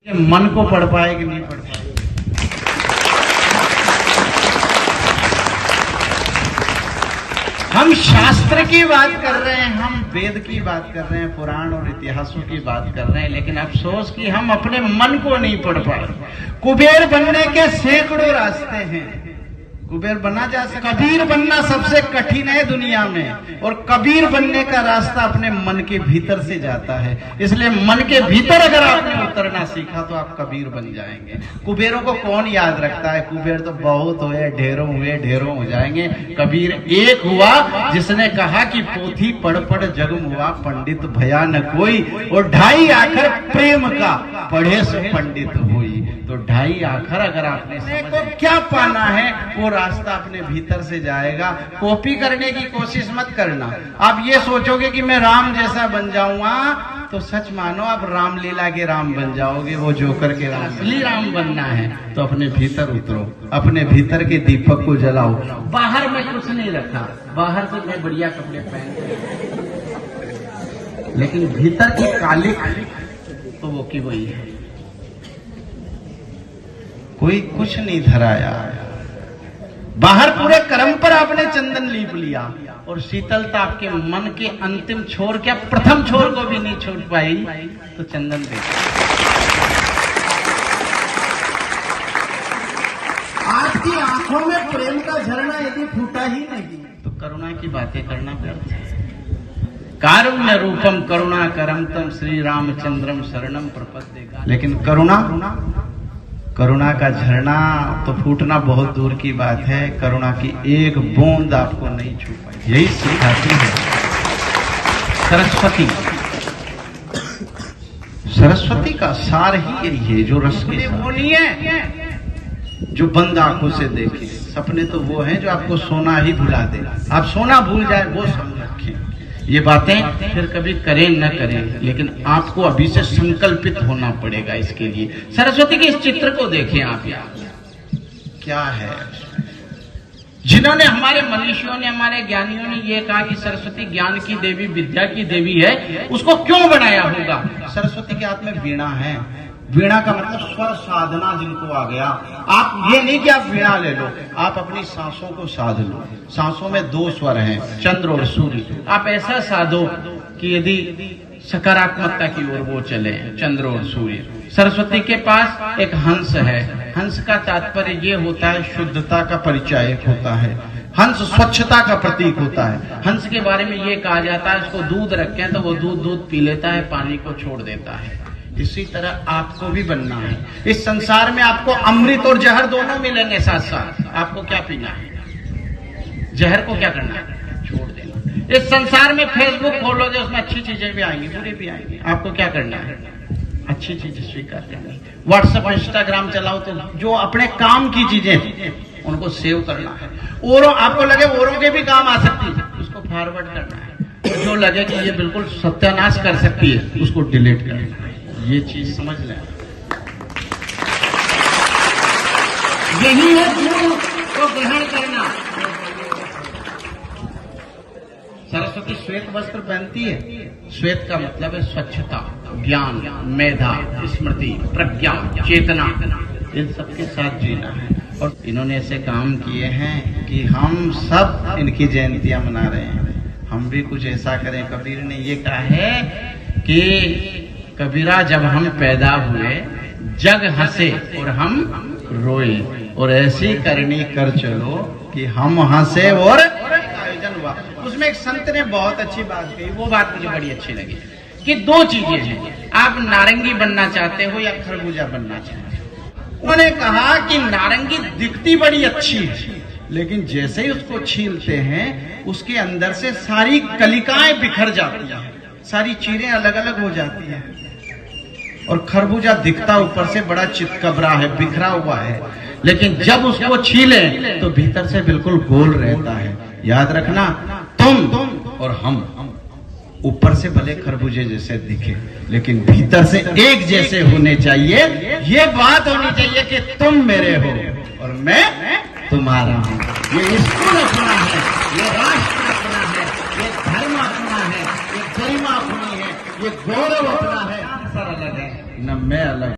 मन को पढ़ पाए कि नहीं पढ़ पाए। हम शास्त्र की बात कर रहे हैं, हम वेद की बात कर रहे हैं, पुराण और इतिहासों की बात कर रहे हैं, लेकिन अफसोस कि हम अपने मन को नहीं पढ़ पाए। कुबेर बनने के सैकड़ों रास्ते हैं, कुबेर बना जा सकता। कबीर बनना सबसे कठिन है दुनिया में, और कबीर बनने का रास्ता अपने मन के भीतर से जाता है। इसलिए मन के भीतर अगर आपने उतरना सीखा तो आप कबीर बन जाएंगे। कुबेरों को कौन याद रखता है? कुबेर तो बहुत हुए, ढेरों हो जाएंगे। कबीर एक हुआ जिसने कहा कि पोथी पढ़ पढ़ जग हुआ, पंडित भया न कोई, और 2.5 आखर प्रेम का पढ़े सो पंडित हुई। तो 2.5 आखर अगर आपने को क्या पाना है, वो रास्ता अपने भीतर से जाएगा। कॉपी करने की कोशिश मत करना। आप ये सोचोगे कि मैं राम जैसा बन जाऊंगा, तो सच मानो आप रामलीला के राम बन जाओगे, वो जोकर के राम। असली राम बनना है तो अपने भीतर उतरो, अपने भीतर के दीपक को जलाओ। बाहर में कुछ नहीं रखा, बाहर से मैं बढ़िया कपड़े पहन, लेकिन भीतर की काली तो वो की वही है। कोई कुछ नहीं धराया, बाहर पूरे कर्म पर आपने चंदन लीप लिया, और शीतलता आपके मन के अंतिम छोर, क्या प्रथम छोर को भी नहीं छोड़ पाई, तो चंदन दे। आपकी आंखों में प्रेम का झरना यदि फूटा ही नहीं, तो करुणा की बातें करना व्यर्थ है। कारुण्य रूपम करुणा करमतम श्री रामचंद्रम शरणम प्रपद्ये। लेकिन करुणा का झरना तो फूटना बहुत दूर की बात है, करुणा की एक बूंद आपको नहीं छू पाई। यही सिखाती है सरस्वती का सार ही यही है, जो रस के वो नहीं है जो बंद आंखों से देखे। सपने तो वो हैं जो आपको सोना ही भुला दे, आप सोना भूल जाए वो समझ रखें। ये बातें फिर कभी करें न करें, लेकिन आपको अभी से संकल्पित होना पड़ेगा इसके लिए। सरस्वती के इस चित्र को देखें आप, क्या है। जिन्होंने हमारे मनीषियों ने, हमारे ज्ञानियों ने ये कहा कि सरस्वती ज्ञान की देवी, विद्या की देवी है, उसको क्यों बनाया होगा? सरस्वती के हाथ में वीणा है। वीणा का मतलब स्वर साधना जिनको आ गया। आप ये नहीं कि आप वीणा ले लो, आप अपनी सांसों को साध लो। सांसों में 2 स्वर हैं, चंद्र और सूर्य। आप ऐसा साधो कि यदि सकारात्मकता की ओर वो चले, चंद्र और सूर्य। सरस्वती के पास एक हंस है। हंस का तात्पर्य ये होता है, शुद्धता का परिचय होता है। हंस स्वच्छता का प्रतीक होता है। हंस के बारे में ये कहा जाता है, उसको दूध रखें तो वो दूध पी लेता है, पानी को छोड़ देता है। इसी तरह आपको भी बनना है। इस संसार में आपको अमृत और जहर दोनों मिलेंगे साथ साथ। आपको क्या पीना है? जहर को क्या करना है? छोड़ देना। इस संसार में फेसबुक खोलोगे, उसमें अच्छी चीजें भी आएंगी, बुरी भी आएंगी। आपको क्या करना है? अच्छी चीजें स्वीकार करनी। व्हाट्सएप इंस्टाग्राम चलाओ तो जो अपने काम की चीजें उनको सेव करना है। और आपको लगे औरों के भी काम आ सकती है, उसको फॉरवर्ड करना है। जो लगे कि ये बिल्कुल सत्यानाश कर सकती है, उसको डिलीट करना है। ये चीज समझ लें। यही है गुरु को ग्रहण करना। सरस्वती श्वेत वस्त्र पहनती है। श्वेत का मतलब है स्वच्छता, ज्ञान, मेधा, स्मृति, प्रज्ञा, चेतना, इन सबके साथ जीना है। और इन्होंने ऐसे काम किए हैं कि हम सब इनकी जयंतियां मना रहे हैं। हम भी कुछ ऐसा करें। कबीर ने ये कहा है कि कबीरा जब हम पैदा हुए, जग हंसे और हम रोए, और ऐसी करनी कर चलो कि हम हंसे और आयोजन हुआ। उसमें एक संत ने बहुत अच्छी बात कही, वो बात मुझे बड़ी अच्छी लगी कि 2 चीजें हैं, आप नारंगी बनना चाहते हो या खरबूजा बनना चाहते हो। उन्होंने कहा कि नारंगी दिखती बड़ी अच्छी है, लेकिन जैसे ही उसको छीलते हैं, उसके अंदर से सारी कलिकाएं बिखर जाती हैं, सारी चीरें अलग अलग हो जाती हैं। और खरबूजा दिखता ऊपर से बड़ा चितकबरा है, बिखरा हुआ है, लेकिन जब उसको छीले तो भीतर से बिल्कुल गोल रहता है। याद रखना, तुम और हम ऊपर से भले खरबूजे जैसे दिखे, लेकिन भीतर से एक जैसे होने चाहिए। ये बात होनी चाहिए कि तुम मेरे हो और मैं तुम्हारा हूं। ये स्कूल अपना है, ये राष्ट्र अपना है, ये धर्म अपना है, ये गरिमा अपनी है, ये गौरव अपना है। अलग है न मैं अलग।